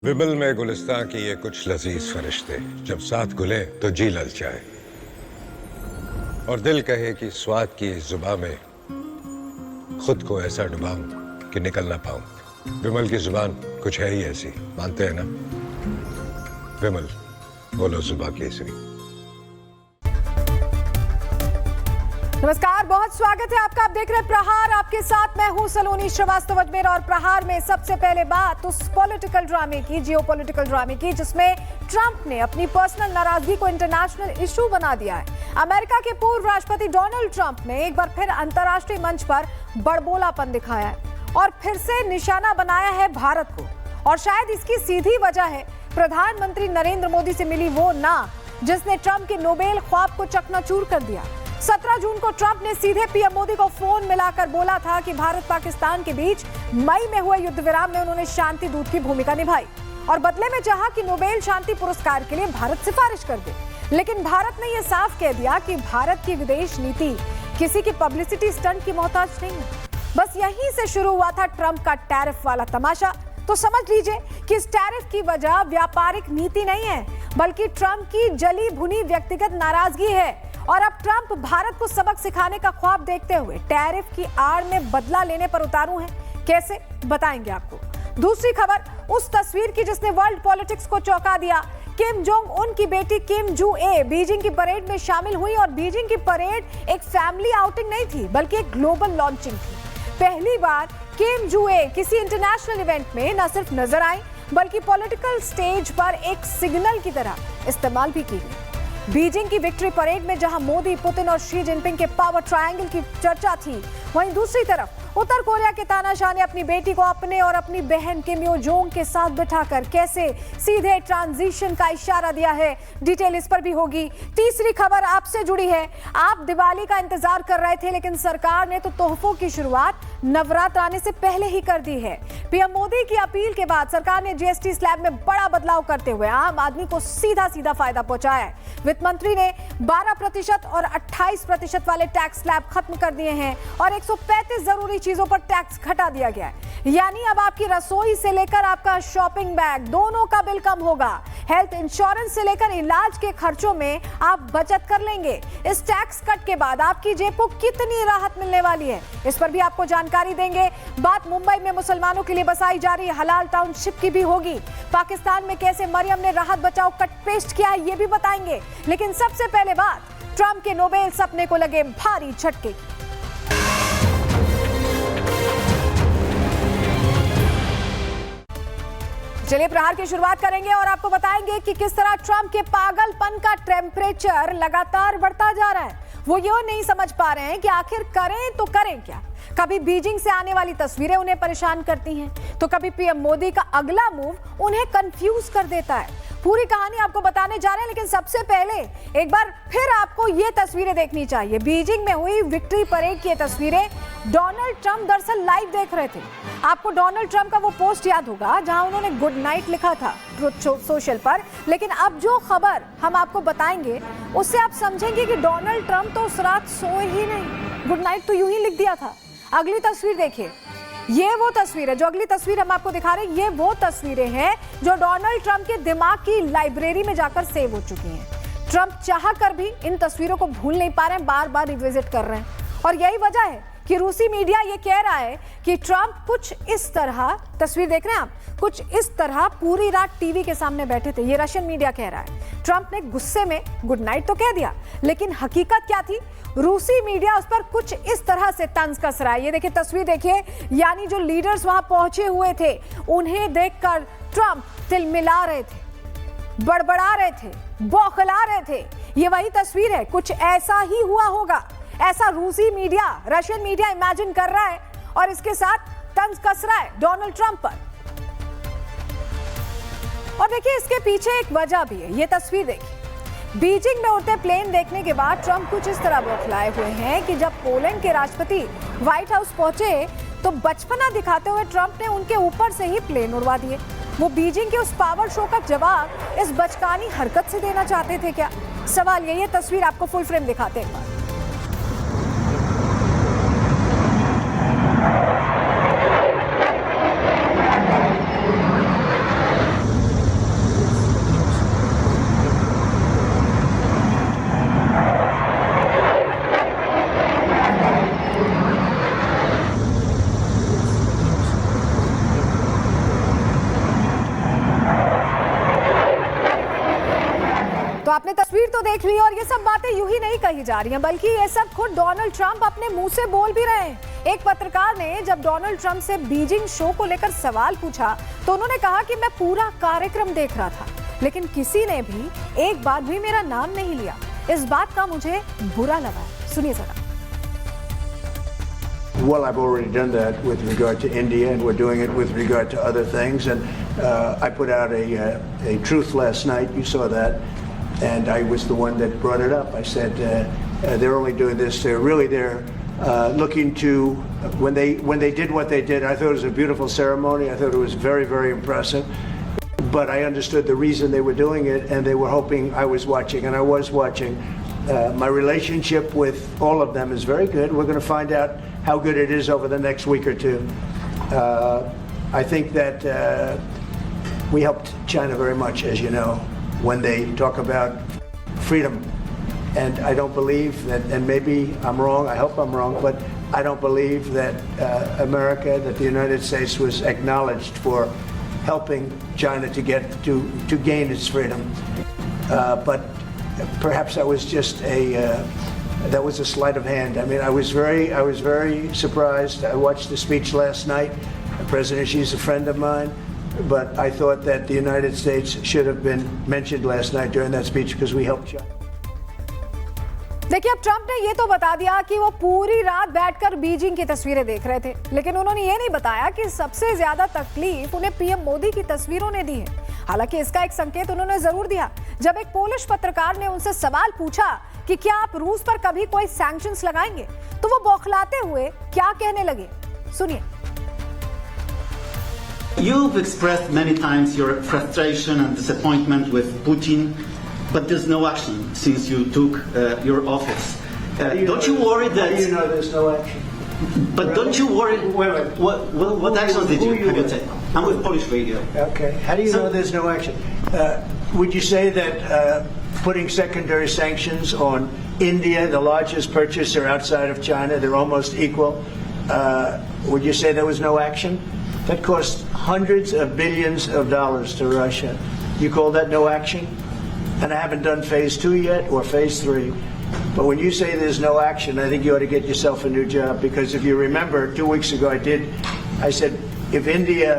विमल में गुलिस्तां की ये कुछ लजीज फरिश्ते जब साथ घुले तो जी ललचाए और दिल कहे कि स्वाद की इस जुबां में खुद को ऐसा डुबाऊं कि निकल ना पाऊं। विमल की जुबान कुछ है ही ऐसी, मानते हैं ना? विमल, बोलो जुबां केसरी। नमस्कार, बहुत स्वागत है आपका। आप देख रहे हैं प्रहार, आपके साथ मैं हूं सलोनी श्रीवास्तव अजमेर। और प्रहार में सबसे पहले बात उस पॉलिटिकल ड्रामे की, जियोपॉलिटिकल ड्रामे की, जिसमें ट्रंप ने अपनी पर्सनल नाराजगी को इंटरनेशनल इशू बना दिया है। अमेरिका के पूर्व राष्ट्रपति डोनाल्ड ट्रंप ने एक बार फिर अंतर्राष्ट्रीय मंच पर बड़बोलापन दिखाया है और फिर से निशाना बनाया है भारत को। और शायद इसकी सीधी वजह है प्रधानमंत्री नरेंद्र मोदी से मिली वो ना जिसने ट्रंप के नोबेल ख्वाब को चकनाचूर कर दिया। 17 जून को ट्रंप ने सीधे पीएम मोदी को फोन मिलाकर बोला था कि भारत पाकिस्तान के बीच मई में हुए युद्ध विराम में उन्होंने शांति दूत की भूमिका निभाई और बदले में चाहा कि नोबेल शांति पुरस्कार के लिए भारत सिफारिश कर दे। लेकिन भारत ने यह साफ कह दिया कि भारत की विदेश नीति किसी की पब्लिसिटी स्टंट की मोहताज नहीं है। बस यहीं से शुरू हुआ था ट्रंप का टैरिफ वाला तमाशा। तो समझ लीजिए कि इस टैरिफ की वजह व्यापारिक नीति नहीं है, बल्कि ट्रंप की जली भुनी व्यक्तिगत नाराजगी है। और अब ट्रंप भारत को सबक सिखाने का ख्वाब देखते हुए टैरिफ की आड़ में बदला लेने पर उतारू हैं। कैसे, बताएंगे आपको। दूसरी खबर उस तस्वीर की जिसने वर्ल्ड पॉलिटिक्स को चौंका दिया। किम जोंग उन की बेटी किम जू ए बीजिंग की परेड में शामिल हुई और बीजिंग की परेड एक फैमिली आउटिंग नहीं थी, बल्कि एक ग्लोबल लॉन्चिंग थी। पहली बार किम जू ए किसी इंटरनेशनल इवेंट में न सिर्फ नजर आई, बल्कि पॉलिटिकल स्टेज पर एक सिग्नल की तरह इस्तेमाल भी की गई। बीजिंग की विक्ट्री परेड में जहां मोदी, पुतिन और शी जिनपिंग के पावर ट्रायंगल की चर्चा थी, वहीं दूसरी तरफ उत्तर कोरिया के तानाशाह ने अपनी बेटी को अपने और अपनी बहन किम यो जोंग के साथ बिठाकर कैसे सीधे ट्रांजिशन का इशारा दिया है। डिटेल इस पर भी होगी। तीसरी खबर आपसे जुड़ी है। आप दिवाली का इंतजार कर रहे थे, लेकिन सरकार ने तो तोहफों की शुरुआत नवरात्र आने से पहले ही कर दी है। पीएम मोदी की अपील के बाद सरकार ने जीएसटी स्लैब में बड़ा बदलाव करते हुए आम आदमी को सीधा सीधा फायदा पहुंचाया है। वित्त मंत्री ने 12% और 28% वाले टैक्स स्लैब खत्म कर दिए हैं और 135 जरूरी चीजों पर टैक्स घटा दिया गया है। यानी अब आपकी रसोई से लेकर आपका शॉपिंग बैग दोनों का बिल कम होगा। हेल्थ इंश्योरेंस से लेकर इलाज के खर्चों में आप बचत कर लेंगे। इस टैक्स कट के बाद आपकी जेब को कितनी राहत मिलने वाली है, इस पर भी आपको जानकारी देंगे। बात मुंबई में मुसलमानों के लिए बसाई जा रही हलाल टाउनशिप की भी होगी। पाकिस्तान में कैसे मरियम ने राहत बचाओ कट पेस्ट किया है, ये भी बताएंगे। लेकिन सबसे पहले बात ट्रंप के नोबेल सपने को लगे भारी झटके। चलिए प्रहार की शुरुआत करेंगे और आपको बताएंगे कि किस तरह ट्रंप के पागलपन का टेम्परेचर लगातार बढ़ता जा रहा है। वो ये नहीं समझ पा रहे हैं कि आखिर करें तो करें क्या। कभी बीजिंग से आने वाली तस्वीरें उन्हें परेशान करती हैं, तो कभी पीएम मोदी का अगला मूव उन्हें कंफ्यूज कर देता है। पूरी कहानी आपको बताने जा रहे हैं, लेकिन सबसे पहले एक बार फिर आपको ये तस्वीरें देखनी चाहिए। बीजिंग में हुई विक्ट्री परेड की तस्वीरें डोनाल्ड ट्रंप दरअसल लाइव देख रहे थे। आपको डोनाल्ड ट्रंप का वो पोस्ट याद होगा जहां उन्होंने गुड नाइट लिखा था ट्रुथ सोशल पर। लेकिन अब जो खबर हम आपको बताएंगे उससे आप समझेंगे कि डोनाल्ड ट्रंप तो उस रात सोए ही नहीं, गुड नाइट तो यूं ही लिख दिया था। अगली तस्वीर देखिए, ये वो तस्वीर है। जो अगली तस्वीर हम आपको दिखा रहे हैं, ये वो तस्वीरें हैं जो डोनाल्ड ट्रंप के दिमाग की लाइब्रेरी में जाकर सेव हो चुकी हैं। ट्रंप चाह कर भी इन तस्वीरों को भूल नहीं पा रहे हैं, बार बार रिविजिट कर रहे हैं। और यही वजह है कि रूसी मीडिया ये कह रहा है कि ट्रंप कुछ इस तरह, तस्वीर देख रहे हैं आप, कुछ इस तरह पूरी रात टीवी के सामने बैठे थे। ये रशियन मीडिया कह रहा है। ट्रंप ने गुस्से में गुड नाइट तो कह दिया, लेकिन हकीकत क्या थी? रूसी मीडिया उस पर कुछ इस तरह से तंज कस रहा है। ये देखिए तस्वीर देखिए, यानी जो लीडर्स वहां पहुंचे हुए थे उन्हें देखकर ट्रंप तिलमिला रहे थे, बड़बड़ा रहे थे, बौखला रहे थे। ये वही तस्वीर है, कुछ ऐसा ही हुआ होगा, ऐसा रूसी मीडिया, रशियन मीडिया इमेजिन कर रहा है और इसके साथ तंज कस रहा है डोनाल्ड ट्रंप पर। और देखिए इसके पीछे एक वजह भी है। ये तस्वीर देखिए, बीजिंग में उड़ते प्लेन देखने के बाद ट्रंप कुछ इस तरह बौखलाए हुए हैं कि जब पोलैंड के राष्ट्रपति व्हाइट हाउस पहुंचे तो बचपना दिखाते हुए ट्रंप ने उनके ऊपर से ही प्लेन उड़वा दिए। वो बीजिंग के उस पावर शो का जवाब इस बचकानी हरकत से देना चाहते थे क्या? सवाल ये तस्वीर आपको फुल फ्रेम दिखाते हैं। तो आपने तस्वीर तो देख ली और ये सब बातें यूं ही नहीं कही जा रही हैं, बल्कि ये सब खुद डोनाल्ड ट्रंप अपने मुंह से बोल भी रहे हैं। एक पत्रकार ने जब डोनाल्ड ट्रंप से बीजिंग शो को लेकर सवाल पूछा तो उन्होंने कहा कि मैं पूरा कार्यक्रम देख रहा था, लेकिन किसी ने भी एक बार भी मेरा नाम नहीं लिया। इस बात का मुझे बुरा लगा। सुनिए जरा। Well, I've already done that with regard to India, and we're doing it with regard to other things. And I put out a truth last night. You saw that, and I was the one that brought it up. I said they're only doing this. They're looking to when they did what they did. I thought it was a beautiful ceremony. I thought it was very, very impressive. But I understood the reason they were doing it, and they were hoping I was watching, and I was watching. My relationship with all of them is very good. We're going to find out how good it is over the next week or two. I think that we helped China very much, as you know, when they talk about freedom. And I don't believe that, and maybe I'm wrong, I hope I'm wrong, but I don't believe that America, that the United States was acknowledged for helping China to gain its freedom. But perhaps that was just that was a sleight of hand. I mean, I was very surprised. I watched the speech last night. President Xi's a friend of mine, but I thought that the United States should have been mentioned last night during that speech because we helped China. देखिए, अब Trump ने ये तो बता दिया कि वो पूरी रात बैठकर बीजिंग की तस्वीरें देख रहे थे, लेकिन उन्होंने ये नहीं बताया कि सबसे ज्यादा तकलीफ उन्हें पीएम मोदी की तस्वीरों ने दी है। हालांकि इसका एक संकेत उन्होंने जरूर दिया जब एक पोलिश पत्रकार ने उनसे सवाल पूछा कि क्या आप रूस पर कभी कोई सैंक्शंस लगाएंगे, तो वो बौखलाते हुए क्या कहने लगे, सुनिए। You've expressed many times your frustration and disappointment with Putin, but there's no action since you took your office. Don't you worry that? How do you know there's no action? But don't you worry? Wait. What actions did you have you taken? I'm with Polish Radio. Okay. How do you know there's no action? Would you say that putting secondary sanctions on India, the largest purchaser outside of China, they're almost equal? Would you say there was no action? That cost hundreds of billions of dollars to Russia. You call that no action? And I haven't done phase 2 yet or phase 3. But when you say there's no action, I think you ought to get yourself a new job. Because if you remember, 2 weeks ago I said, if India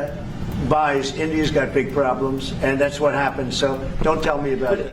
buys, India's got big problems. And that's what happened. So don't tell me about it.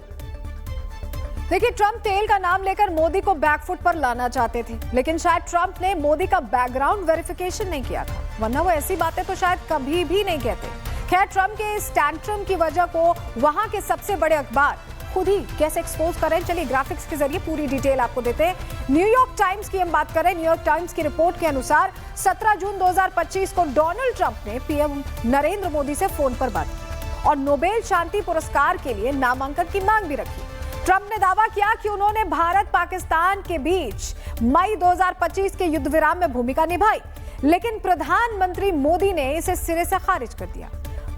देखिए, Trump तेल का नाम लेकर मोदी को back foot पर लाना चाहते थे, लेकिन शायद ट्रंप ने मोदी का बैकग्राउंड वेरिफिकेशन नहीं किया था, वरना वो ऐसी बातें तो शायद कभी भी नहीं कहते। खैर, ट्रंप के इस टैंट्रम की वजह को वहां के सबसे बड़े अखबार खुद ही कैसे एक्सपोज करें, चलिए ग्राफिक्स के जरिए पूरी डिटेल आपको देते हैं। न्यूयॉर्क टाइम्स की हम बात करें। न्यूयॉर्क टाइम्स की रिपोर्ट के अनुसार 17 जून 2025 को डोनाल्ड ट्रंप ने पीएम नरेंद्र मोदी से फोन पर बात की और नोबेल शांति पुरस्कार के लिए नामांकन की मांग भी रखी। ट्रंप ने दावा किया कि उन्होंने भारत पाकिस्तान के बीच मई 2025 के युद्ध विराम में भूमिका निभाई, लेकिन प्रधानमंत्री मोदी ने इसे सिरे से खारिज कर दिया।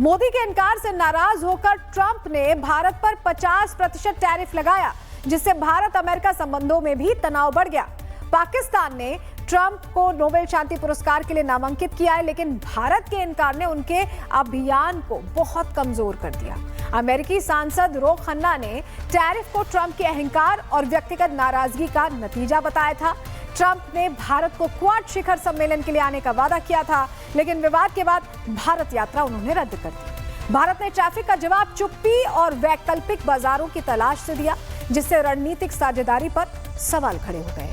मोदी के इनकार से नाराज होकर ट्रंप ने भारत पर 50% टैरिफ लगाया, जिससे भारत अमेरिका संबंधों में भी तनाव बढ़ गया। पाकिस्तान ने ट्रंप को नोबेल शांति पुरस्कार के लिए नामांकित किया है, लेकिन भारत के इनकार ने उनके अभियान को बहुत कमजोर कर दिया। अमेरिकी सांसद रो खन्ना ने टैरिफ को ट्रंप के अहंकार और व्यक्तिगत नाराजगी का नतीजा बताया था। ट्रंप ने भारत को क्वाड शिखर सम्मेलन के लिए आने का वादा किया था, लेकिन विवाद के बाद भारत यात्रा उन्होंने रद्द कर दी। भारत ने ट्रैफिक का जवाब चुप्पी और वैकल्पिक बाजारों की तलाश से दिया, जिससे रणनीतिक साझेदारी पर सवाल खड़े हो गए।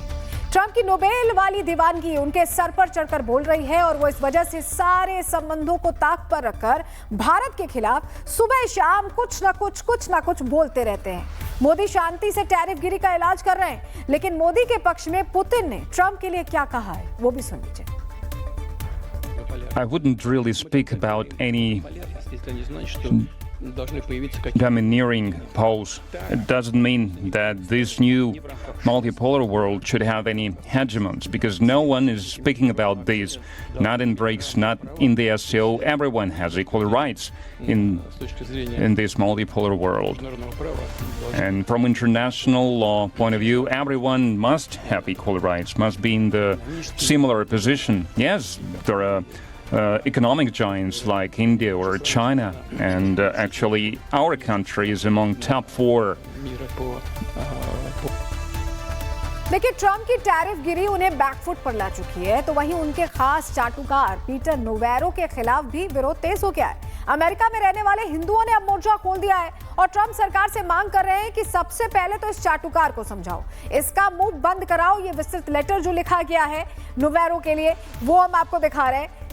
ट्रंप की नोबेल वाली दीवानगी उनके सर पर चढ़कर बोल रही है और वो इस वजह से सारे संबंधों को ताक पर रखकर भारत के खिलाफ सुबह शाम कुछ ना कुछ बोलते रहते हैं। मोदी शांति से टैरिफ गिरी का इलाज कर रहे हैं, लेकिन मोदी के पक्ष में पुतिन ने ट्रंप के लिए क्या कहा है वो भी सुन लीजिए। I wouldn't really speak about any domineering pose. It doesn't mean that this new multipolar world should have any hegemons, because no one is speaking about this, not in BRICS, not in the SCO. Everyone has equal rights in this multipolar world. And from international law point of view, everyone must have equal rights, must be in the similar position. Yes, there are economic giants like India or China, and actually our country is among top 4. देखिए, Trump की tariff गिरी उन्हें back foot पर ला चुकी है, तो वहीं उनके खास चाटुकार पीटर नोवेरो के खिलाफ भी विरोध तेज हो गया है। अमेरिका में रहने वाले हिंदुओं ने अब मोर्चा खोल दिया है और ट्रंप सरकार से मांग कर रहे हैं कि सबसे पहले तो इस चाटुकार को समझाओ, इसका मुंह बंद कराओ। ये विस्तृत लेटर जो लिखा गया है नोवेरो के लिए, वो हम आपको दिखा रहे हैं।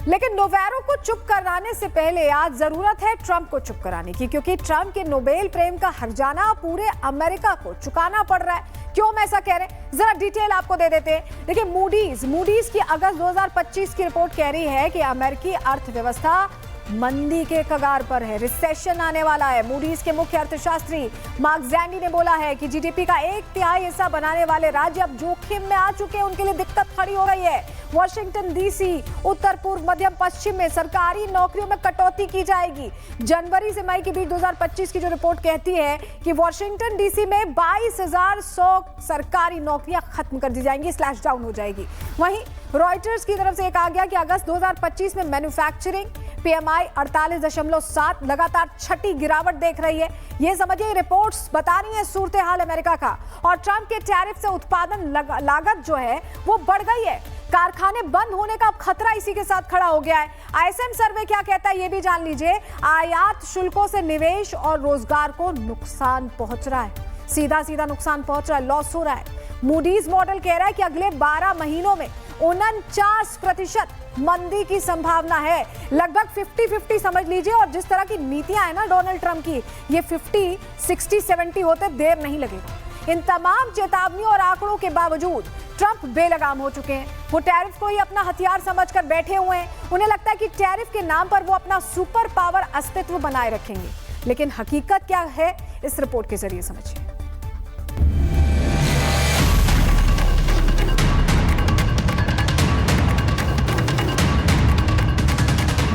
लेकिन नोवेरो को चुप कराने से पहले आज जरूरत है ट्रंप को चुप कराने की, क्योंकि ट्रंप के नोबेल प्रेम का हर्जाना पूरे अमेरिका को चुकाना पड़ रहा है। क्यों हम ऐसा कह रहे हैं, जरा डिटेल आपको दे देते हैं। देखिए, मूडीज की अगस्त 2025 की रिपोर्ट कह रही है कि अमेरिकी अर्थव्यवस्था मंदी के कगार पर है, रिसेशन आने वाला है। मूडीज के मुख्य अर्थशास्त्री मार्क जैंडी ने बोला है कि जीडीपी का 1/3 हिस्सा बनाने वाले राज्य अब जोखिम में आ चुके हैं, उनके लिए दिक्कत खड़ी हो गई है। वॉशिंगटन डीसी, उत्तर पूर्व, मध्यम पश्चिम में सरकारी नौकरियों में कटौती की जाएगी। जनवरी से मई के बीच 2025 की जो रिपोर्ट कहती है कि वॉशिंगटन डीसी में 22,100 सरकारी नौकरियां खत्म कर दी जाएंगी, स्लैश डाउन हो जाएगी। वहीं रॉयटर्स की तरफ से एक आ गया कि अगस्त 2025 में मैन्युफैक्चरिंग पीएमआई 48.7 लगातार छठी गिरावट देख रही है। ये समझिए, रिपोर्ट्स बता रही है सूरत हाल अमेरिका का। और ट्रंप के टैरिफ से उत्पादन लागत जो है वो बढ़ गई है। कारखाने बंद होने का अब खतरा इसी के साथ खड़ा हो गया है। आईएसएम सर्वे क्या कहता है ये भी जान लीजिए। आयात शुल्कों से निवेश और रोजगार को नुकसान पहुंच रहा है, सीधा नुकसान पहुंच रहा है, लॉस हो रहा है। मूडीज मॉडल कह रहा है कि अगले 12 महीनों में 49% मंदी की संभावना है। लगभग 50-50 समझ लीजिए। और जिस तरह की नीतियां है ना डोनाल्ड ट्रंप की, ये 50, 60, 70 होते देर नहीं लगेगा। इन तमाम चेतावनियों और आंकड़ों के बावजूद ट्रंप बेलगाम हो चुके हैं। वो टैरिफ को ही अपना हथियार समझकर बैठे हुए हैं। उन्हें लगता है कि टैरिफ के नाम पर वो अपना सुपर पावर अस्तित्व बनाए रखेंगे। लेकिन हकीकत क्या है, इस रिपोर्ट के जरिए समझिए।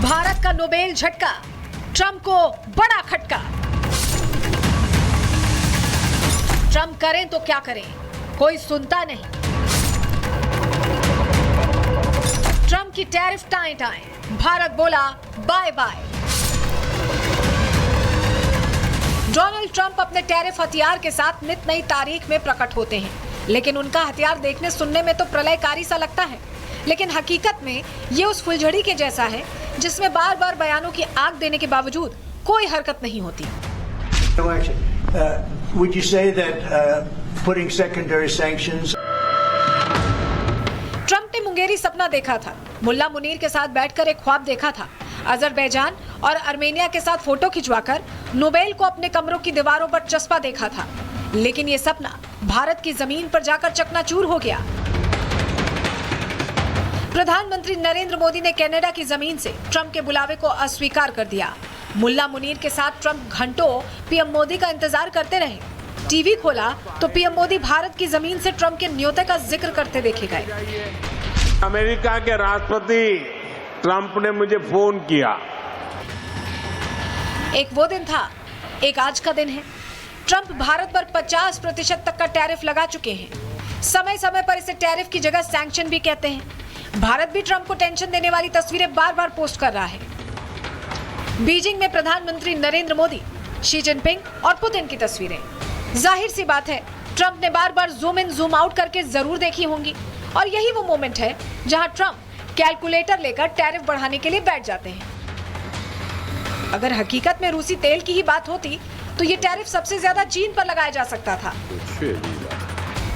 भारत का नोबेल झटका, ट्रंप को बड़ा खटका। ट्रंप करें तो क्या करें, कोई सुनता नहीं। ट्रंप की टैरिफ टाएं, भारत बोला बाय बाय। डोनाल्ड ट्रंप अपने टैरिफ हथियार के साथ नित नई तारीख में प्रकट होते हैं, लेकिन उनका हथियार देखने सुनने में तो प्रलयकारी सा लगता है, लेकिन हकीकत में ये उस फुलझड़ी के जैसा है जिसमें बार बार बयानों की आग देने के बावजूद कोई हरकत नहीं होती। Would you say that putting secondary sanctions? Trump ने मुंगेरी सपना देखा था, मुल्ला मुनीर के साथ बैठकर एक ख्वाब देखा था, अजरबैजान और आर्मेनिया के साथ फोटो खिंचवाकर नोबेल को अपने कमरों की दीवारों पर चस्पा देखा था। लेकिन ये सपना भारत की जमीन पर जाकर चकनाचूर हो गया। प्रधानमंत्री नरेंद्र मोदी ने कनाडा की जमीन से ट्रंप के बुलावे को अस्वीकार कर दिया। मुल्ला मुनीर के साथ ट्रंप घंटों पीएम मोदी का इंतजार करते रहे। टीवी खोला तो पीएम मोदी भारत की जमीन से ट्रंप के न्योते का जिक्र करते देखे गए। अमेरिका के राष्ट्रपति ट्रंप ने मुझे फोन किया। एक वो दिन था, एक आज का दिन है। ट्रंप भारत पर 50% तक का टैरिफ लगा चुके हैं। समय समय पर इसे टैरिफ की जगह सैंक्शन भी कहते हैं। भारत भी ट्रंप को टेंशन देने वाली तस्वीरें बार बार पोस्ट कर रहा है। बीजिंग में प्रधानमंत्री नरेंद्र मोदी, शी जिनपिंग और पुतिन की तस्वीरें। जाहिर सी बात है, ट्रंप ने बार बार जूम इन जूम आउट करके जरूर देखी होंगी, और यही वो मोमेंट है जहां ट्रंप कैलकुलेटर लेकर टैरिफ बढ़ाने के लिए बैठ जाते हैं। अगर हकीकत में रूसी तेल की ही बात होती तो ये टैरिफ सबसे ज्यादा चीन पर लगाया जा सकता था,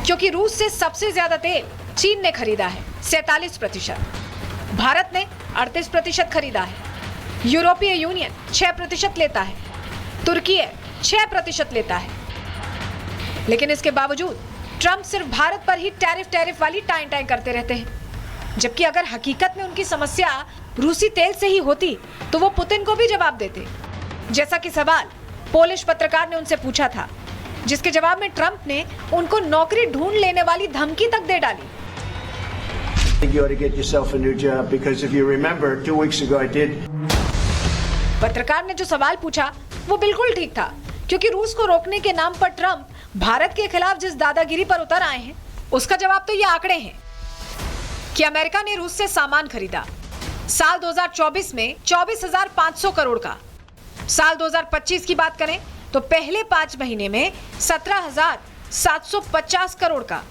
क्योंकि रूस से सबसे ज्यादा तेल चीन ने खरीदा है 47%, भारत ने 38% खरीदा है, यूरोपीय यूनियन 6% लेता है, तुर्की 6% लेता है। लेकिन इसके बावजूद ट्रंप सिर्फ भारत पर ही टैरिफ वाली टाइं करते रहते हैं, जबकि अगर हकीकत में उनकी समस्या रूसी तेल से ही होती तो वो पुतिन को भी जवाब देते, जैसा कि सवाल पोलिश पत्रकार ने उनसे पूछा था, जिसके जवाब में ट्रंप ने उनको नौकरी ढूंढ लेने वाली धमकी तक दे डाली। You ought to get yourself a new job because if you remember 2 weeks ago I did. पत्रकार ने जो सवाल पूछा वो बिल्कुल ठीक था, क्योंकि रूस को रोकने के नाम पर ट्रंप भारत के खिलाफ जिस दादागिरी पर उतर आए हैं, उसका जवाब तो ये आंकड़े हैं कि अमेरिका ने रूस से सामान खरीदा, साल 2024 में 24,500 करोड़ का। साल 2025 की बात करें तो पहले 5 महीने में 17,750 करोड़ का।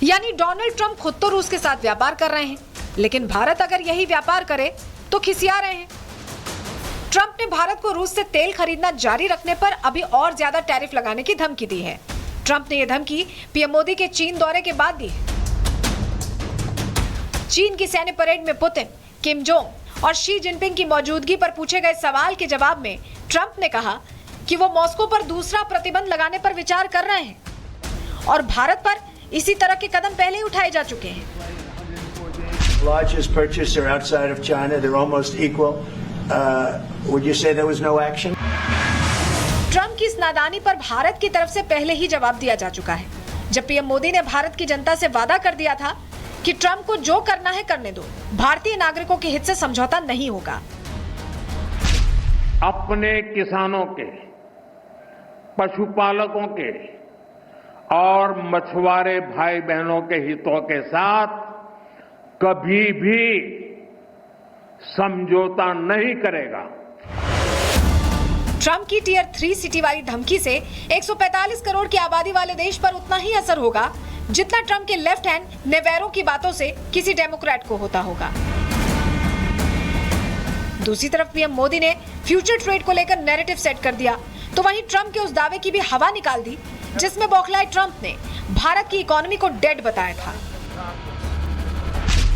यानी डोनाल्ड ट्रंप खुद तो रूस के साथ व्यापार कर रहे हैं, लेकिन भारत अगर यही व्यापार करे तो खिसिया रहे हैं। ट्रंप ने भारत को रूस से तेल खरीदना जारी रखने पर अभी और ज्यादा टैरिफ लगाने की धमकी दी है। ट्रंप ने यह धमकी पीएम मोदी के चीन दौरे के बाद दी है। चीन की सैन्य परेड में पुतिन, किम जोंग और शी जिनपिंग की मौजूदगी पर पूछे गए सवाल के जवाब में ट्रंप ने कहा कि वो मॉस्को पर दूसरा प्रतिबंध लगाने पर विचार कर रहे हैं और भारत पर इसी तरह के कदम पहले ही उठाए जा चुके हैं। Largest purchaser outside of China, they're almost equal. Would you say there was no action? Trump की इस नादानी पर भारत की तरफ से पहले ही जवाब दिया जा चुका है, जब पीएम मोदी ने भारत की जनता से वादा कर दिया था कि ट्रंप को जो करना है करने दो, भारतीय नागरिकों के हित से समझौता नहीं होगा। अपने किसानों के, पशुपालकों के और मछुआरे भाई बहनों के हितों के साथ कभी भी समझौता नहीं करेगा। ट्रंप की टियर 3 सिटी वाली धमकी से 145 करोड़ की आबादी वाले देश पर उतना ही असर होगा जितना ट्रंप के लेफ्ट हैंड नेवेरो की बातों से किसी डेमोक्रेट को होता होगा। दूसरी तरफ पीएम मोदी ने फ्यूचर ट्रेड को लेकर नैरेटिव सेट कर दिया, तो वहीं ट्रंप के उस दावे की भी हवा निकाल दी जिसमें बौखलाए ट्रंप ने भारत की इकोनॉमी को डेड बताया था।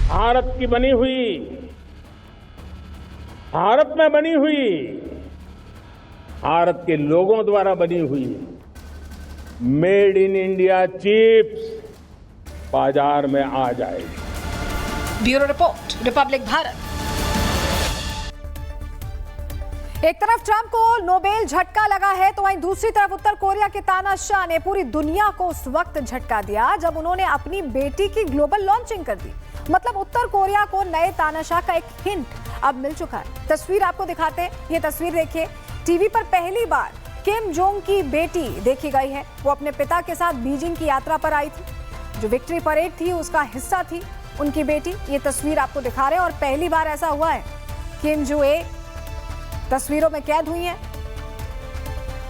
भारत की बनी हुई, भारत में बनी हुई, भारत के लोगों द्वारा बनी हुई मेड इन इंडिया चिप्स बाजार में आ जाएगी। Bureau report, Republic Bharat. एक तरफ ट्रंप को नोबेल झटका लगा है तो वहीं दूसरी तरफ उत्तर कोरिया के तानाशाह ने पूरी दुनिया को उस वक्त झटका दिया जब उन्होंने अपनी बेटी की ग्लोबल लॉन्चिंग कर दी। मतलब उत्तर कोरिया को नए तानाशाह का एक हिंट अब मिल चुका है। तस्वीर आपको दिखाते हैं, ये तस्वीर देखिए। टीवी पर पहली बार किम जोंग की बेटी देखी गई है। वो अपने पिता के साथ बीजिंग की यात्रा पर आई थी। जो विक्ट्री परेड थी उसका हिस्सा थी उनकी बेटी। ये तस्वीर आपको दिखा रहे हैं और पहली बार ऐसा हुआ है किम जो ए तस्वीरों में कैद हुई हैं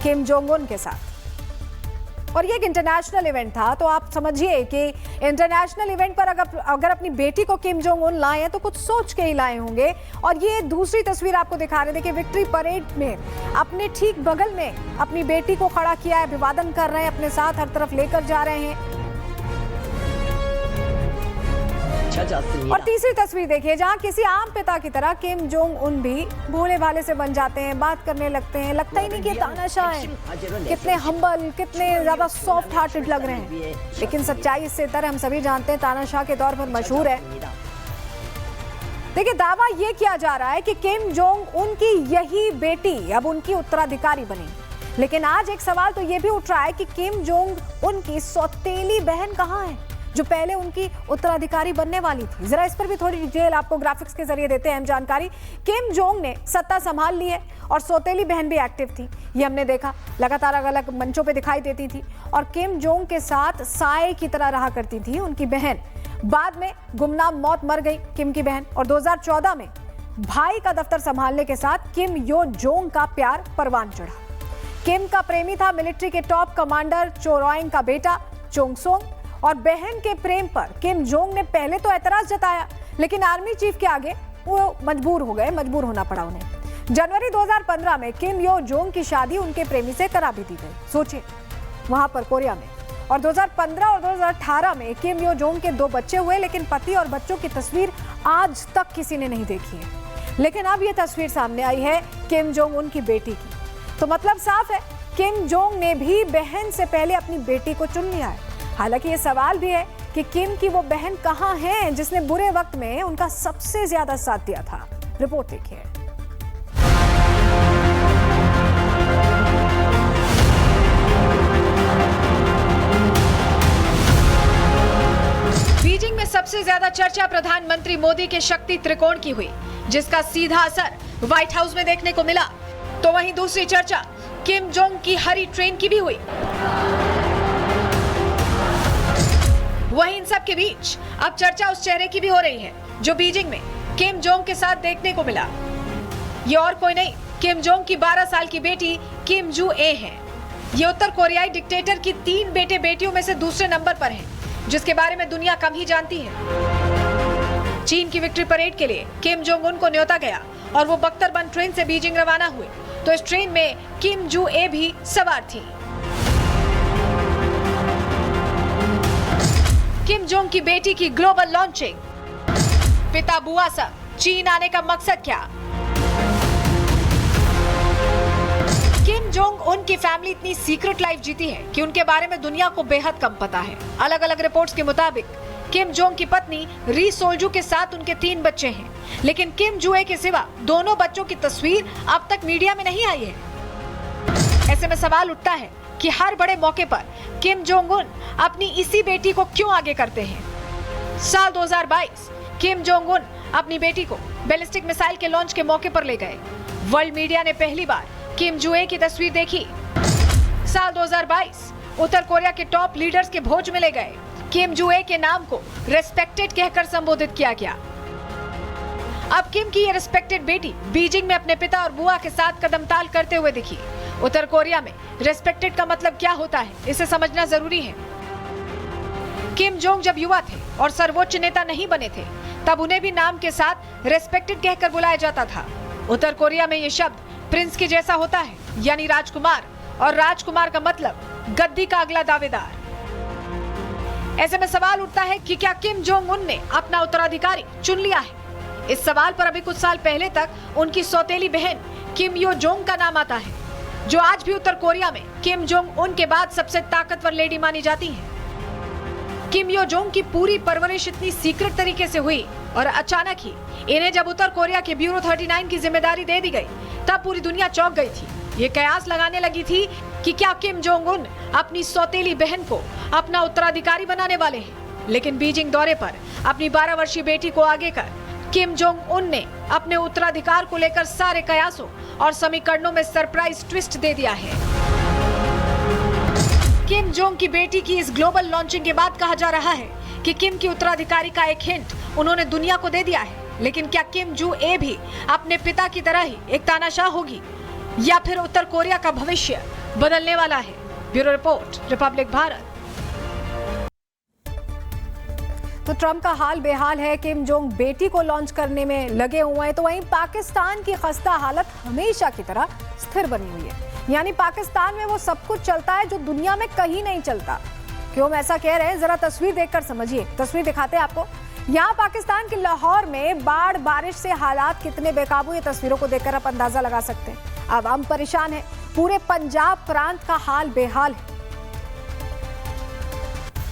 किम जोंग उन के साथ। और ये एक इंटरनेशनल इवेंट था, तो आप समझिए कि इंटरनेशनल इवेंट पर अगर अपनी बेटी को किम जोंग उन लाए हैं तो कुछ सोच के ही लाए होंगे। और ये दूसरी तस्वीर आपको दिखा रहे, देखिए विक्ट्री परेड में अपने ठीक बगल में अपनी बेटी को खड़ा किया है, अभिवादन कर रहे हैं, अपने साथ हर तरफ लेकर जा रहे हैं। और तीसरी तस्वीर देखिए जहां किसी आम पिता की तरह किम जोंग उन भी भोले भाले से बन जाते हैं, बात करने लगते हैं। लगता ही नहीं कि तानाशाह है, कितने हम्बल, कितने ज्यादा सॉफ्ट हार्टेड लग रहे हैं। लेकिन सच्चाई इससे तरह हम सभी जानते हैं तानाशाह के तौर पर मशहूर है। देखिए दावा ये किया जा रहा है कि किम जोंग उनकी यही बेटी अब उनकी उत्तराधिकारी बनी। लेकिन आज एक सवाल तो ये भी उठ रहा है कि किम जोंग उनकी सौतेली बहन कहाँ है जो पहले उनकी उत्तराधिकारी बनने वाली थी। जरा इस पर भी थोड़ी डिटेल आपको ग्राफिक्स के जरिए देते हैं हम जानकारी। किम जोंग ने सत्ता संभाल ली है और सौतेली बहन भी एक्टिव थी, ये हमने देखा, लगातार अलग अलग मंचों पे दिखाई देती थी और किम जोंग के साथ साए की तरह रहा करती थी उनकी बहन। बाद में गुमनाम मौत मर गई किम की बहन और 2014 में भाई का दफ्तर संभालने के साथ किम यो जोंग का प्यार परवान चढ़ा। किम का प्रेमी था मिलिट्री के टॉप कमांडर चो रॉइंग का बेटा चोंग सोंग और बहन के प्रेम पर किम जोंग ने पहले तो एतराज जताया, लेकिन आर्मी चीफ के आगे वो मजबूर होना पड़ा उन्हें। जनवरी 2015 में किम यो जोंग की शादी उनके प्रेमी से करा भी दी गई, सोचिए, वहां पर कोरिया में। और 2015 और 2018 में किम यो जोंग के 2 बच्चे हुए, लेकिन पति और बच्चों की तस्वीर आज तक किसी ने नहीं देखी है। लेकिन अब ये तस्वीर सामने आई है किम जोंग उन की बेटी की, तो मतलब साफ है किम जोंग ने भी बहन से पहले अपनी बेटी को चुन लिया है। हालांकि ये सवाल भी है कि किम की वो बहन कहां है जिसने बुरे वक्त में उनका सबसे ज्यादा साथ दिया था। रिपोर्ट देखिए। बीजिंग में सबसे ज्यादा चर्चा प्रधानमंत्री मोदी के शक्ति त्रिकोण की हुई, जिसका सीधा असर व्हाइट हाउस में देखने को मिला। तो वहीं दूसरी चर्चा किम जोंग की हरी ट्रेन की भी हुई। वहीं इन सब के बीच अब चर्चा उस चेहरे की भी हो रही है जो बीजिंग में किम जोंग के साथ देखने को मिला। ये और कोई नहीं, किम जोंग की 12 साल की बेटी किम जू ए है। ये उत्तर कोरियाई डिक्टेटर की 3 बेटे बेटियों में से दूसरे नंबर पर है, जिसके बारे में दुनिया कम ही जानती है। चीन की विक्ट्री परेड के लिए किम जोंग उन को न्योता गया और वो बख्तरबंद ट्रेन से बीजिंग रवाना हुए, तो इस ट्रेन में किम जू ए भी सवार थी। किम जोंग की बेटी की ग्लोबल लॉन्चिंग, पिता बुआ सब चीन आने का मकसद क्या? किम जोंग उन की फैमिली इतनी सीक्रेट लाइफ जीती है कि उनके बारे में दुनिया को बेहद कम पता है। अलग अलग रिपोर्ट्स के मुताबिक किम जोंग की पत्नी री सोल्जू के साथ उनके 3 बच्चे हैं, लेकिन किम जू ए के सिवा दोनों बच्चों की तस्वीर अब तक मीडिया में नहीं आई है। ऐसे में सवाल उठता है कि हर बड़े मौके पर किम जोंग उन अपनी इसी बेटी को क्यों आगे करते हैं? साल 2022 किम जोंग उन अपनी बेटी को बैलिस्टिक मिसाइल के लॉन्च के मौके पर ले गए। वर्ल्ड मीडिया ने पहली बार किम जू ए की तस्वीर देखी। साल 2022 उत्तर कोरिया के टॉप लीडर्स के भोज में ले गए। किम जू ए के नाम को रेस्पेक्टेड कहकर संबोधित किया गया। अब किम की ये रेस्पेक्टेड बेटी बीजिंग में अपने पिता और बुआ के साथ कदमताल करते हुए दिखी। उत्तर कोरिया में रेस्पेक्टेड का मतलब क्या होता है, इसे समझना जरूरी है। किम जोंग जब युवा थे और सर्वोच्च नेता नहीं बने थे, तब उन्हें भी नाम के साथ रेस्पेक्टेड कहकर बुलाया जाता था। उत्तर कोरिया में ये शब्द प्रिंस के जैसा होता है, यानी राजकुमार, और राजकुमार का मतलब गद्दी का अगला दावेदार। ऐसे में सवाल उठता है कि क्या किम जोंग उन ने अपना उत्तराधिकारी चुन लिया है? इस सवाल पर अभी कुछ साल पहले तक उनकी सौतेली बहन किम यो जोंग का नाम आता है, जो आज भी उत्तर कोरिया में किम जोंग उन के बाद सबसे ताकतवर लेडी मानी जाती हैं। किम यो जोंग की पूरी परवरिश इतनी सीक्रेट तरीके से हुई और अचानक ही इन्हें जब उत्तर कोरिया के ब्यूरो 39 की जिम्मेदारी दे दी गई, तब पूरी दुनिया चौंक गई थी। ये कयास लगाने लगी थी कि क्या किम जोंग उन अपनी सौतेली बहन को अपना उत्तराधिकारी बनाने वाले हैं। लेकिन बीजिंग दौरे पर अपनी 12 वर्षीय बेटी को आगे कर किम जोंग उन ने अपने उत्तराधिकार को लेकर सारे कयासों और समीकरणों में सरप्राइज ट्विस्ट दे दिया है। किम जोंग की बेटी की इस ग्लोबल लॉन्चिंग के बाद कहा जा रहा है कि किम की उत्तराधिकारी का एक हिंट उन्होंने दुनिया को दे दिया है। लेकिन क्या किम जू ए भी अपने पिता की तरह ही एक तानाशाह होगी, या फिर उत्तर कोरिया का भविष्य बदलने वाला है? Bureau report, Republic Bharat. तो ट्रंप का हाल बेहाल है, किम जोंग बेटी को लॉन्च करने में लगे हुए हैं, तो वहीं पाकिस्तान की खस्ता हालत हमेशा की तरह स्थिर बनी हुई है। यानी पाकिस्तान में वो सब कुछ चलता है जो दुनिया में कहीं नहीं चलता। क्यों हम ऐसा कह रहे हैं, जरा तस्वीर देखकर समझिए। तस्वीर दिखाते हैं आपको। यहाँ पाकिस्तान के लाहौर में बाढ़ बारिश से हालात कितने बेकाबू, ये तस्वीरों को देखकर आप अंदाजा लगा सकते हैं। आवाम परेशान है, पूरे पंजाब प्रांत का हाल बेहाल है।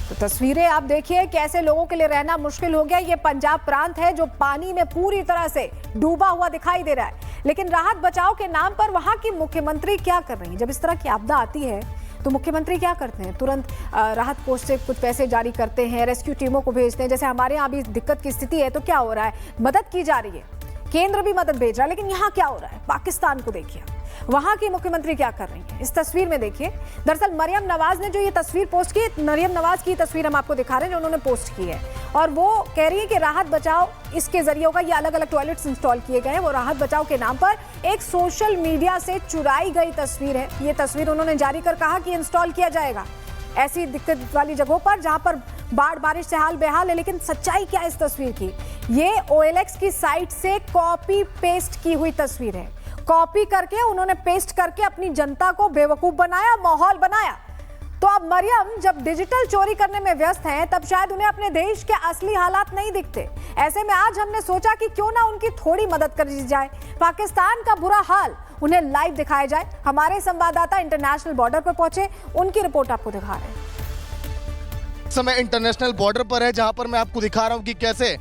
तो तस्वीरें आप देखिए कैसे लोगों के लिए रहना मुश्किल हो गया। ये पंजाब प्रांत है जो पानी में पूरी तरह से डूबा हुआ दिखाई दे रहा है। लेकिन राहत बचाव के नाम पर वहां की मुख्यमंत्री क्या कर रही है? जब इस तरह की आपदा आती है तो मुख्यमंत्री क्या करते हैं? तुरंत राहत कोष से कुछ पैसे जारी करते हैं, रेस्क्यू टीमों को भेजते हैं। जैसे हमारे यहाँ भी दिक्कत की स्थिति है तो क्या हो रहा है, मदद की जा रही है, केंद्र भी मदद भेज रहा है। लेकिन यहाँ क्या हो रहा है, पाकिस्तान को देखिए, वहां की मुख्यमंत्री क्या कर रही है इस तस्वीर में देखिए। दरअसल मरियम नवाज ने जो ये तस्वीर पोस्ट की, मरियम नवाज की तस्वीर हम आपको दिखा रहे हैं जो उन्होंने पोस्ट की है, और वो कह रही है कि राहत बचाव इसके जरिए होगा। ये अलग अलग टॉयलेट्स इंस्टॉल किए गए हैं, वो राहत बचाव के नाम पर एक सोशल मीडिया से चुराई गई तस्वीर है। ये तस्वीर उन्होंने जारी कर कहा कि इंस्टॉल किया जाएगा ऐसी दिक्कत वाली जगहों पर जहां पर बाढ़ बारिश से हाल बेहाल है। लेकिन सच्चाई क्या है इस तस्वीर की? ये OLX की साइट से कॉपी पेस्ट की हुई तस्वीर है। कॉपी करके उन्होंने पेस्ट करके अपनी जनता को बेवकूफ बनाया, माहौल बनाया। तो अब मरियम जब डिजिटल चोरी करने में व्यस्त हैं, तब शायद उन्हें अपने देश के असली हालात नहीं दिखते। ऐसे में आज हमने सोचा कि क्यों ना उनकी थोड़ी मदद कर दी जाए। पाकिस्तान का बुरा हाल उन्हें लाइव दिखाया जाए। हमारे संवाददाता इंटरनेशनल बॉर्डर पर पहुंचे, उनकी रिपोर्ट आपको दिखा रहे हैं। समय इंटरनेशनल बॉर्डर पर है, जहां पर मैं आपको दिखा रहा हूं कि कैसे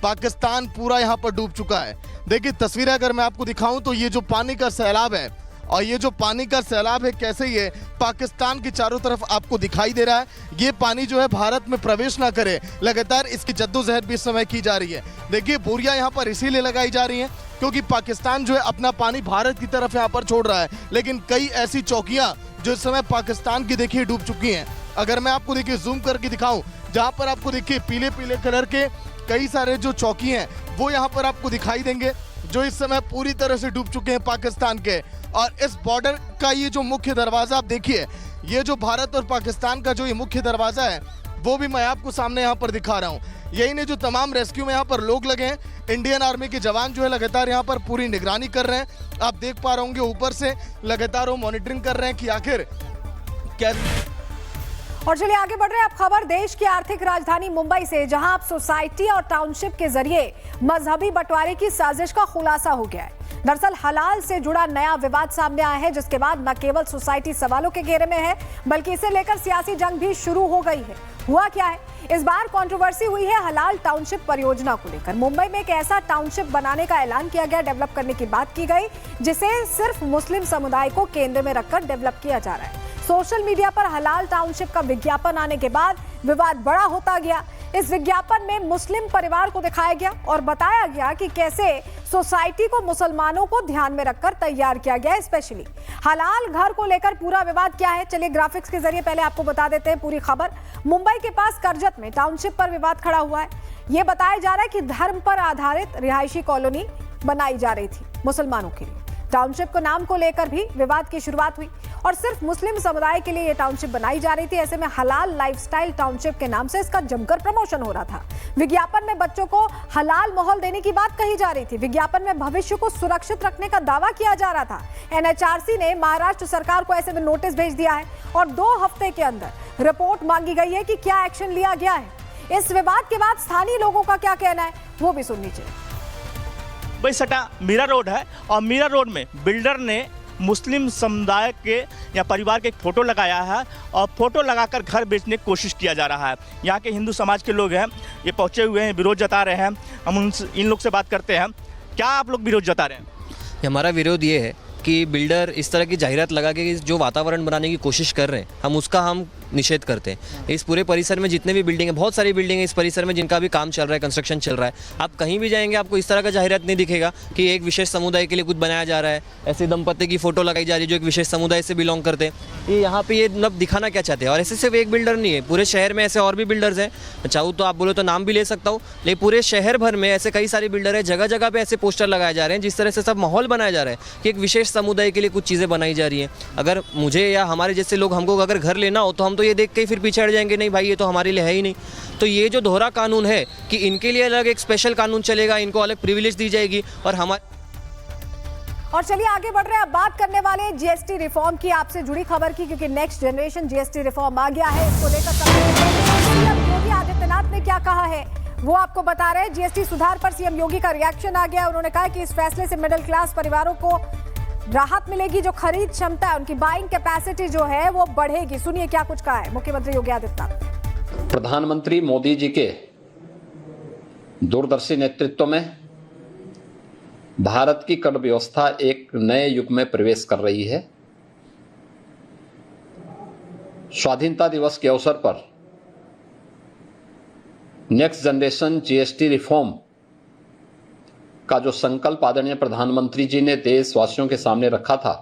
पाकिस्तान पूरा यहां पर डूब चुका है। देखिए तस्वीरें अगर मैं आपको दिखाऊं तो ये जो पानी का सैलाब है, और ये जो पानी का सैलाब है कैसे ये पाकिस्तान की चारों तरफ आपको दिखाई दे रहा है। ये पानी जो है भारत में प्रवेश ना करे, लगातार इसकी जद्दोजहद भी इस समय की जा रही है। देखिए बोरियां यहाँ पर इसीलिए लगाई जा रही हैं क्योंकि पाकिस्तान जो है अपना पानी भारत की तरफ यहाँ पर छोड़ रहा है। लेकिन कई ऐसी चौकियाँ जो इस समय पाकिस्तान की देखिए डूब चुकी हैं। अगर मैं आपको देखिए जूम करके दिखाऊं, जहाँ पर आपको देखिए पीले पीले कलर के कई सारे जो चौकी हैं वो यहाँ पर आपको दिखाई देंगे जो इस समय पूरी तरह से डूब चुके हैं पाकिस्तान के। और इस बॉर्डर का ये जो मुख्य दरवाजा आप देखिए, ये जो भारत और पाकिस्तान का जो ये मुख्य दरवाजा है वो भी मैं आपको सामने यहाँ पर दिखा रहा हूँ। यही नहीं, जो तमाम रेस्क्यू में यहाँ पर लोग लगे हैं, इंडियन आर्मी के जवान जो है लगातार यहाँ पर पूरी निगरानी कर रहे हैं। आप देख पा रहे होंगे ऊपर से लगातार वो मॉनिटरिंग कर रहे हैं कि आखिर क्या। और चलिए आगे बढ़ रहे हैं। अब खबर देश की आर्थिक राजधानी मुंबई से, जहां अब सोसाइटी और टाउनशिप के जरिए मजहबी बंटवारे की साजिश का खुलासा हो गया है। दरअसल हलाल से जुड़ा नया विवाद सामने आया है, जिसके बाद न केवल सोसाइटी सवालों के घेरे में है बल्कि इसे लेकर सियासी जंग भी शुरू हो गई है। हुआ क्या है, इस बार कंट्रोवर्सी हुई है हलाल टाउनशिप परियोजना को लेकर। मुंबई में एक ऐसा टाउनशिप बनाने का ऐलान किया गया, डेवलप करने की बात की गई, जिसे सिर्फ मुस्लिम समुदाय को केंद्र में रखकर डेवलप किया जा रहा है। सोशल मीडिया पर हलाल टाउनशिप का विज्ञापन आने के बाद विवाद बड़ा होता गया। इस विज्ञापन में मुस्लिम परिवार को दिखाया गया और बताया गया कि कैसे सोसाइटी को मुसलमानों को ध्यान में रखकर तैयार किया गया है। स्पेशली हलाल घर को लेकर पूरा विवाद क्या है, चलिए ग्राफिक्स के जरिए पहले आपको बता देते हैं पूरी खबर। मुंबई के पास करजत में टाउनशिप पर विवाद खड़ा हुआ है। यह बताया जा रहा है कि धर्म पर आधारित रिहायशी कॉलोनी बनाई जा रही थी मुसलमानों के लिए। टाउनशिप को नाम को लेकर भी विवाद की शुरुआत हुई और सिर्फ मुस्लिम समुदाय के लिए यह टाउनशिप बनाई जा रही थी। ऐसे में हलाल लाइफस्टाइल टाउनशिप के नाम से इसका जमकर प्रमोशन हो रहा था। विज्ञापन में बच्चों को हलाल माहौल देने की बात कही जा रही थी। विज्ञापन में भविष्य को सुरक्षित रखने का दावा किया जा रहा था। एनएचआरसी ने महाराष्ट्र सरकार को ऐसे में नोटिस भेज दिया है और 2 हफ्ते के अंदर रिपोर्ट मांगी गई है कि क्या एक्शन लिया गया है। इस विवाद के बाद स्थानीय लोगों का क्या कहना है वो भी सुन लीजिए। मुंबई सटा मीरा रोड है और मीरा रोड में बिल्डर ने मुस्लिम समुदाय के या परिवार के एक फोटो लगाया है और फोटो लगाकर घर बेचने की कोशिश किया जा रहा है। यहाँ के हिंदू समाज के लोग हैं, ये पहुँचे हुए हैं, विरोध जता रहे हैं। हम इन लोग से बात करते हैं। क्या आप लोग विरोध जता रहे हैं? हमारा विरोध ये है कि बिल्डर इस तरह की जाहिरात लगा के जो वातावरण बनाने की कोशिश कर रहे हैं, हम उसका निषेध करते हैं। इस पूरे परिसर में जितने भी बिल्डिंग है, बहुत सारी बिल्डिंग है इस परिसर में जिनका भी काम चल रहा है, कंस्ट्रक्शन चल रहा है। आप कहीं भी जाएंगे आपको इस तरह का जाहिरात नहीं दिखेगा कि एक विशेष समुदाय के लिए कुछ बनाया जा रहा है, ऐसे दंपत्ति की फोटो लगाई जा रही है जो एक विशेष समुदाय से बिलोंग करते हैं। ये यहाँ पे ये मतलब दिखाना क्या चाहते हैं। और ऐसे सिर्फ एक बिल्डर नहीं है, पूरे शहर में ऐसे और भी बिल्डर्स हैं। चाहूँ तो आप बोलो तो नाम भी ले सकता हूँ, लेकिन पूरे शहर भर में ऐसे कई सारे बिल्डर है। जगह जगह पे ऐसे पोस्टर लगाए जा रहे हैं जिस तरह से सब माहौल बनाया जा रहा है कि एक विशेष समुदाय के लिए कुछ चीज़ें बनाई जा रही हैं। अगर मुझे या हमारे जैसे लोग, हमको अगर घर लेना हो तो हम तो ये देख के ही फिर पीछे हट जाएंगे, नहीं भाई ये तो हमारे लिए है ही नहीं। तो ये जो दोहरा कानून है कि इनके लिए अलग एक स्पेशल कानून चलेगा, इनको अलग प्रिविलेज दी जाएगी और हमारे। और चलिए आगे बढ़ रहे हैं। अब बात करने वाले जीएसटी रिफॉर्म की, आपसे जुड़ी खबर की, क्योंकि नेक्स्ट जनरेशन जीएसटी रिफॉर्म आ गया है। इसको लेकर सीएम योगी आदित्यनाथ ने क्या कहा है वो आपको बता रहे हैं। जीएसटी सुधार पर सीएम योगी का रिएक्शन आ गया। उन्होंने कहा कि इस फैसले से मिडिल क्लास परिवारों को राहत मिलेगी, जो खरीद क्षमता है, उनकी बाइंग कैपेसिटी जो है वो बढ़ेगी। सुनिए क्या कुछ कहा है मुख्यमंत्री योगी आदित्यनाथ। प्रधानमंत्री मोदी जी के दूरदर्शी नेतृत्व में भारत की कर व्यवस्था एक नए युग में प्रवेश कर रही है। स्वाधीनता दिवस के अवसर पर नेक्स्ट जनरेशन जीएसटी रिफॉर्म का जो संकल्प आदरणीय प्रधानमंत्री जी ने देशवासियों के सामने रखा था,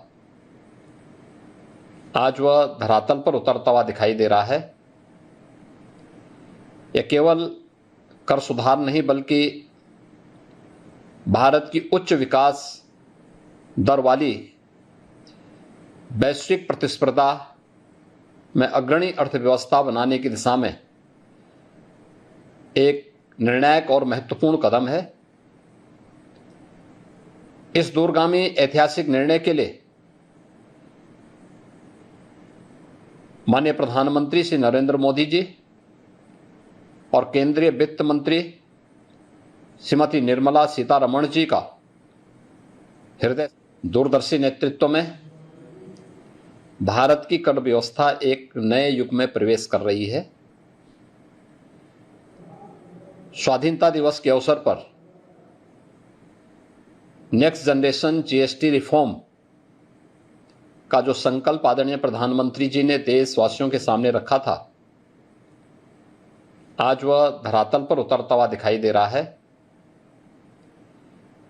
आज वह धरातल पर उतरता हुआ दिखाई दे रहा है। यह केवल कर सुधार नहीं बल्कि भारत की उच्च विकास दर वाली वैश्विक प्रतिस्पर्धा में अग्रणी अर्थव्यवस्था बनाने की दिशा में एक निर्णायक और महत्वपूर्ण कदम है। इस दूरगामी ऐतिहासिक निर्णय के लिए माननीय प्रधानमंत्री श्री नरेंद्र मोदी जी और केंद्रीय वित्त मंत्री श्रीमती निर्मला सीतारमण जी का हृदय दूरदर्शी नेतृत्व में भारत की कर व्यवस्था एक नए युग में प्रवेश कर रही है। स्वाधीनता दिवस के अवसर पर नेक्स्ट जनरेशन जीएसटी रिफॉर्म का जो संकल्प आदरणीय प्रधानमंत्री जी ने देशवासियों के सामने रखा था, आज वह धरातल पर उतरता हुआ दिखाई दे रहा है।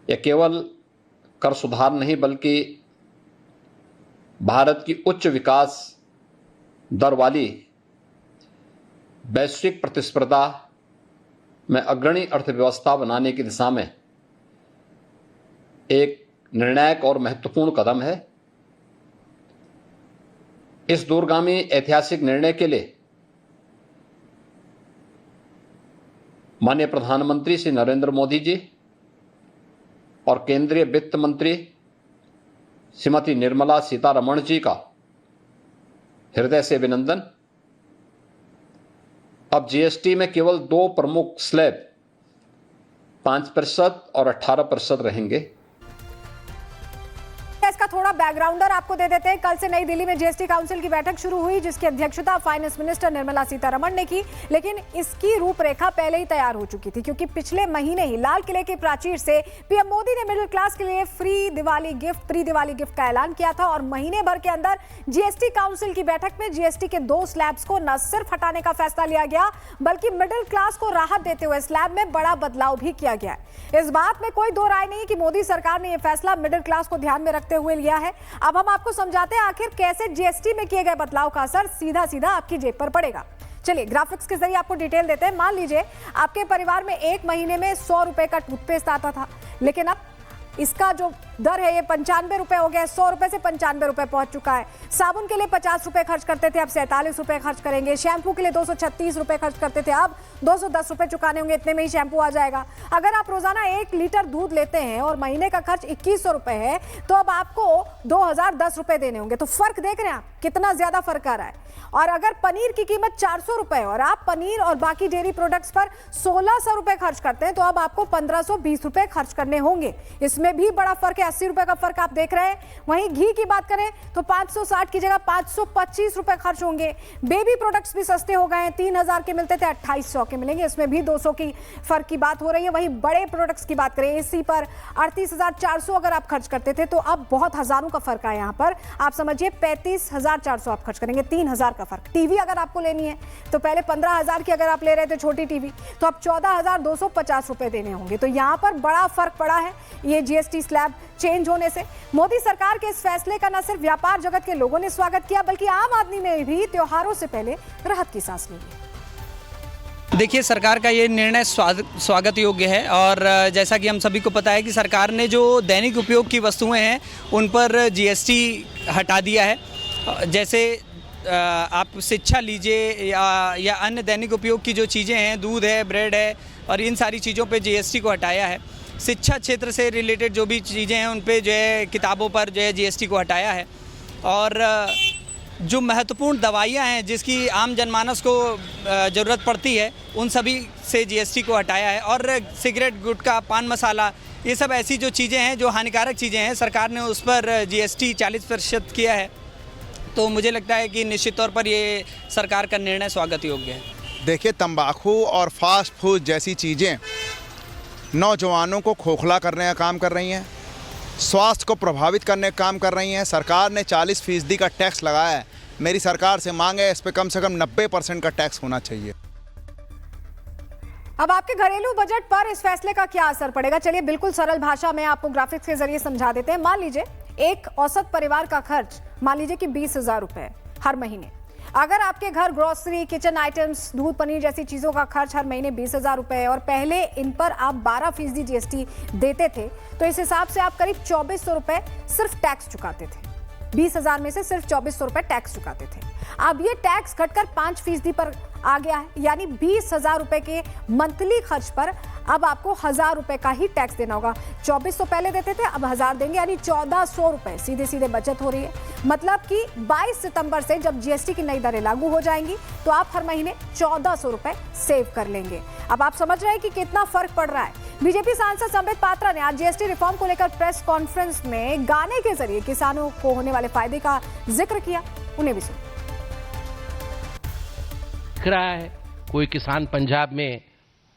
यह केवल कर सुधार नहीं बल्कि भारत की उच्च विकास दर वाली वैश्विक प्रतिस्पर्धा में अग्रणी अर्थव्यवस्था बनाने की दिशा में एक निर्णायक और महत्वपूर्ण कदम है। इस दूरगामी ऐतिहासिक निर्णय के लिए माननीय प्रधानमंत्री श्री नरेंद्र मोदी जी और केंद्रीय वित्त मंत्री श्रीमती निर्मला सीतारमण जी का हृदय से अभिनंदन। अब जीएसटी में केवल 2 प्रमुख स्लैब 5% और 18% रहेंगे। इसका थोड़ा बैकग्राउंडर आपको दे देते हैं। कल से नई दिल्ली में जीएसटी काउंसिल की बैठक शुरू हुई, जिसकी अध्यक्षता फाइनेंस मिनिस्टर निर्मला सीतारमण ने की। लेकिन इसकी रूपरेखा पहले ही तैयार हो चुकी थी, क्योंकि पिछले महीने ही लाल किले की प्राचीर से पीएम मोदी ने मिडिल क्लास के लिए प्री दिवाली गिफ्ट का ऐलान किया था। और महीने भर के अंदर जीएसटी काउंसिल की बैठक में जीएसटी के 2 स्लैब्स को न सिर्फ हटाने का फैसला लिया गया, बल्कि मिडिल क्लास को राहत देते हुए स्लैब में बड़ा बदलाव भी किया गया। इस बात में कोई दो राय नहीं कि मोदी सरकार ने यह फैसला मिडिल क्लास को ध्यान में रखते हुए लिया है। अब हम आपको समझाते हैं आखिर कैसे जीएसटी में किए गए बदलाव का असर सीधा सीधा आपकी जेब पर पड़ेगा। चलिए ग्राफिक्स के जरिए आपको डिटेल देते हैं। मान लीजिए आपके परिवार में एक महीने में 100 रुपए का टूथपेस्ट आता था, लेकिन अब इसका जो दर है ये 95 रुपए हो गया। 100 रुपए से 95 रुपए पहुंच चुका है। साबुन के लिए 50 रुपए खर्च करते थे, अब 47 रुपए खर्च करेंगे। शैम्पू के लिए 236 रुपए खर्च करते थे, अब 210 रुपए चुकाने होंगे। इतने में ही शैम्पू आ जाएगा। अगर आप रोजाना 1 लीटर दूध लेते हैं और महीने का खर्च 2100 रुपए है, तो अब आपको 2010 रुपए देने होंगे। तो फर्क देख रहे हैं आप, कितना ज्यादा फर्क आ रहा है। और अगर पनीर की कीमत 400 रुपए और आप पनीर और बाकी डेयरी प्रोडक्ट्स पर 1600 रुपए खर्च करते हैं, तो अब आपको 1520 रुपए खर्च करने होंगे। इसमें भी बड़ा फर्क है, 80 रुपए का फर्क आप देख रहे हैं। वहीं घी की बात करें तो 560 की जगह 525 रुपए खर्च होंगे। बेबी प्रोडक्ट्स भी सस्ते हो गए हैं, 3000 के मिलते थे 2800 के मिलेंगे, इसमें भी 200 की फर्क की बात हो रही है। वहीं बड़े प्रोडक्ट्स की बात करें, एसी पर 38,400 अगर आप खर्च करते थे, तो अब बहुत हजारों का फर्क है। यहाँ पर आप समझिए 35,400 आप खर्च करेंगे, 3000 का फर्क। टीवी अगर आपको लेनी है तो पहले 15,000 की अगर आप ले रहे थे छोटी टीवी, तो अब 14,250 रुपए देने होंगे। तो यहाँ पर बड़ा फर्क पड़ा है ये जीएसटी स्लैब चेंज होने से। मोदी सरकार के इस फैसले का न सिर्फ व्यापार जगत के लोगों ने स्वागत किया, बल्कि आम आदमी ने भी त्योहारों से पहले राहत की सांस ली। देखिए, सरकार का ये निर्णय स्वागत योग्य है। और जैसा कि हम सभी को पता है कि सरकार ने जो दैनिक उपयोग की वस्तुएं हैं उन पर जीएसटी हटा दिया है। जैसे आप शिक्षा लीजिए या अन्य दैनिक उपयोग की जो चीज़ें हैं, दूध है, ब्रेड है, और इन सारी चीज़ों पे जीएसटी को हटाया है। शिक्षा क्षेत्र से रिलेटेड जो भी चीज़ें हैं उन पे जो है किताबों पर जो है जीएसटी को हटाया है। और जो महत्वपूर्ण दवाइयाँ हैं जिसकी आम जनमानस को ज़रूरत पड़ती है, उन सभी से जीएसटी को हटाया है। और सिगरेट, गुटखा, पान मसाला, ये सब ऐसी जो चीज़ें हैं जो हानिकारक चीज़ें हैं, सरकार ने उस पर जीएसटी 40% किया है। तो मुझे लगता है कि निश्चित तौर पर ये सरकार का निर्णय स्वागत योग्य है। देखिए, तंबाकू और फास्ट फूड जैसी चीज़ें नौजवानों को खोखला करने का काम कर रही हैं, स्वास्थ्य को प्रभावित करने का काम कर रही हैं। सरकार ने 40% का टैक्स लगाया है। मेरी सरकार से मांग है इस पर कम से कम 90% का टैक्स होना चाहिए। अब आपके घरेलू बजट पर इस फैसले का क्या असर पड़ेगा? चलिए बिल्कुल सरल भाषा में आपको ग्राफिक्स के जरिए समझा देते हैं। मान लीजिए एक औसत परिवार का खर्च मान लीजिए कि 20,000 रुपए हर महीने। अगर आपके घर ग्रोसरी, किचन आइटम्स, दूध, पनीर जैसी चीजों का खर्च हर महीने 20,000 रुपए है और पहले इन पर आप 12% जीएसटी देते थे, तो इस हिसाब से आप करीब 2400 रुपए सिर्फ टैक्स चुकाते थे। 20,000 में से सिर्फ 2400 रुपए टैक्स चुकाते थे। अब ये टैक्स घटकर 5% पर आ गया है, यानी 20,000 रुपए के मंथली खर्च पर अब आपको 1,000 रुपए का ही टैक्स देना होगा। 2400 पहले देते थे, अब 1,000 देंगे, यानी 1,400 रुपए सीधे सीधे बचत हो रही है। मतलब कि 22 सितंबर से जब जीएसटी की नई दरें लागू हो जाएंगी, तो आप हर महीने 1,400 रुपए सेव कर लेंगे। अब आप समझ रहे हैं कि कितना फर्क पड़ रहा है। बीजेपी सांसद संबित पात्रा ने आज जीएसटी रिफॉर्म को लेकर प्रेस कॉन्फ्रेंस में गाने के जरिए किसानों को होने वाले फायदे का जिक्र किया। उन्हें भी सुनिए। रहा है कोई किसान पंजाब में,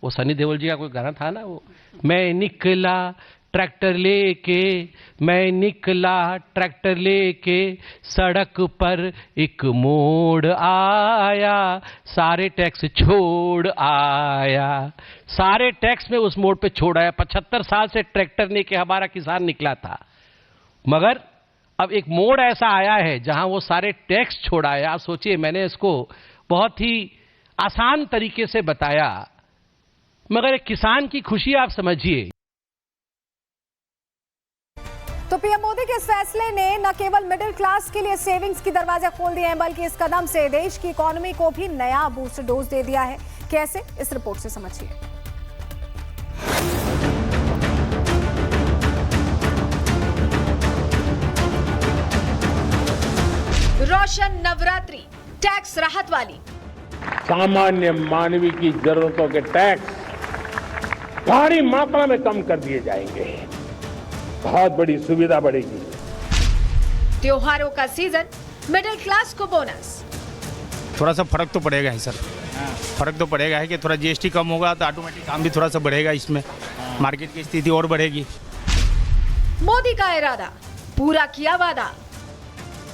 वो सनी देओल जी का कोई गाना था ना, वो मैं निकला ट्रैक्टर लेके, मैं निकला ट्रैक्टर लेके, सड़क पर एक मोड़ आया, सारे टैक्स छोड़ आया। सारे टैक्स में उस मोड़ पे छोड़ आया। 75 साल से ट्रैक्टर लेके हमारा किसान निकला था, मगर अब एक मोड़ ऐसा आया है जहां वो सारे टैक्स छोड़ आया। आप सोचिए, मैंने इसको बहुत ही आसान तरीके से बताया। मगर एक किसान की खुशी आप समझिए। तो पीएम मोदी के इस फैसले ने न केवल मिडिल क्लास के लिए सेविंग्स की दरवाजे खोल दिए हैं, बल्कि इस कदम से देश की इकोनॉमी को भी नया बूस्ट डोज दे दिया है। कैसे, इस रिपोर्ट से समझिए। रोशन नवरात्रि, टैक्स राहत वाली। सामान्य मानवी की जरूरतों के टैक्स भारी मात्रा में कम कर दिए जाएंगे, बहुत बड़ी सुविधा बढ़ेगी। त्योहारों का सीजन, मिडिल क्लास को बोनस। थोड़ा सा फर्क तो पड़ेगा ही सर, फर्क तो पड़ेगा है कि थोड़ा जीएसटी कम होगा तो ऑटोमेटिक काम भी थोड़ा सा बढ़ेगा, इसमें मार्केट की स्थिति और बढ़ेगी। मोदी का इरादा, पूरा किया वादा।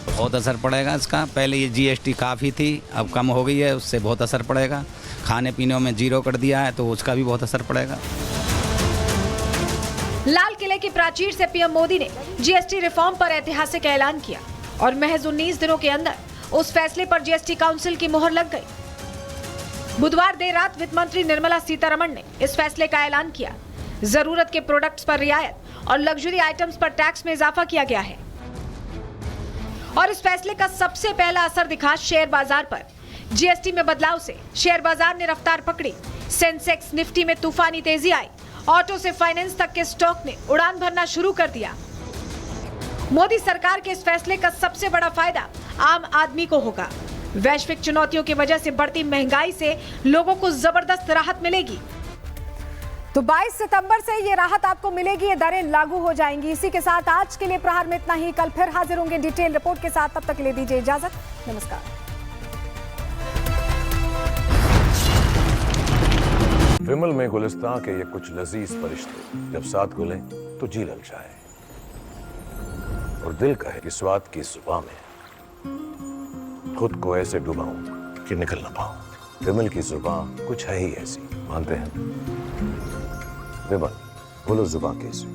बहुत असर पड़ेगा इसका। पहले ये जीएसटी काफ़ी थी, अब कम हो गई है, उससे बहुत असर पड़ेगा। खाने पीने में जीरो कर दिया है तो उसका भी बहुत असर पड़ेगा। लाल किले की प्राचीर से पीएम मोदी ने जीएसटी रिफॉर्म पर ऐतिहासिक ऐलान किया और महज 19 दिनों के अंदर उस फैसले पर जीएसटी काउंसिल की मुहर लग गई। बुधवार देर रात वित्त मंत्री निर्मला सीतारमण ने इस फैसले का ऐलान किया। जरूरत के प्रोडक्ट्स पर रियायत और लग्जरी आइटम्स पर टैक्स में इजाफा किया गया है। और इस फैसले का सबसे पहला असर दिखा शेयर बाजार पर। जीएसटी में बदलाव से शेयर बाजार ने रफ्तार पकड़ी। सेंसेक्स निफ्टी में तूफानी तेजी आई। ऑटो से फाइनेंस तक के स्टॉक ने उड़ान भरना शुरू कर दिया। मोदी सरकार के इस फैसले का सबसे बड़ा फायदा आम आदमी को होगा। वैश्विक चुनौतियों की वजह से बढ़ती महंगाई से लोगों को जबरदस्त राहत मिलेगी। तो 22 सितंबर से ये राहत आपको मिलेगी, ये दरें लागू हो जाएंगी। इसी के साथ आज के लिए प्रहार में इतना ही। कल फिर हाजिर होंगे डिटेल रिपोर्ट के साथ। तब तक के लिए दीजिए इजाजत। नमस्कार। विमल में गुलिस्तां के ये कुछ लजीज फरिश्ते जब साथ घुलें तो जी ललचाए और दिल कहे कि स्वाद की जुबां में खुद को ऐसे डुबाऊं कि निकल ना पाऊं। विमल की जुबां कुछ है ही ऐसी, मानते हैं? विमल, बोलो जुबां कैसी।